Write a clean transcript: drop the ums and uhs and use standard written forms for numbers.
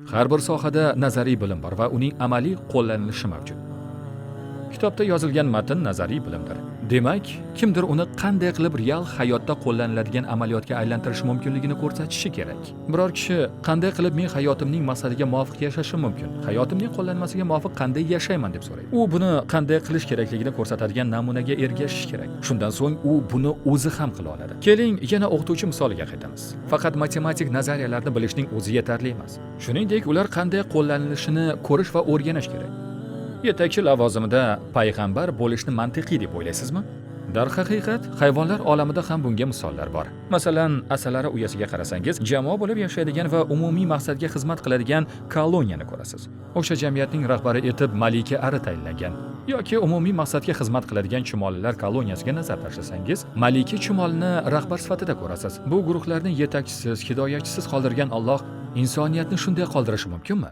Har bir sohada nazariy bilim bor va uning amaliy qo'llanilishi mavjud. Kitobda yozilgan matn nazariy bilimdir. Demak, kimdir uni qanday qilib real hayotda qo'llaniladigan amaliyotga aylantirish mumkinligini ko'rsatishi kerak. Biror kishi qanday qilib men hayotimning maqsadiga muvofiq yashashim mumkin, hayotimning qo'llanmasiga muvofiq qanday yashayman deb so'raydi. U buni qanday qilish kerakligini ko'rsatadigan namunaga ergashish kerak. Shundan so'ng u buni o'zi ham qila oladi. Keling, yana o'qituvchi misoliga qaytamiz. Faqat matematik nazariyalarni bilishning o'zi yetarli emas. Shuningdek, ular qanday qo'llanilishini ko'rish va o'rganish kerak. Yetakchi lavozimida payg'ambar bo'lishni mantiqiy deb o'ylaysizmi? Darhaqiqat, hayvonlar olamida ham bunga misollar bor. Masalan, asalari uyasiga qarasangiz, jamoa bo'lib yashaydigan va umumiy maqsadga xizmat qiladigan koloniyani ko'rasiz. O'sha jamiyatning rahbari etib malika ari tayinlangan. Yoki umumiy maqsadga xizmat qiladigan chumolilar koloniyasiga nazar tashlasangiz, malika chumolni rahbar sifatida ko'rasiz. Bu guruhlarni yetakchisiz, hidoyatchisiz qoldirgan Alloh insoniyatni shunday qoldirishi mumkinmi?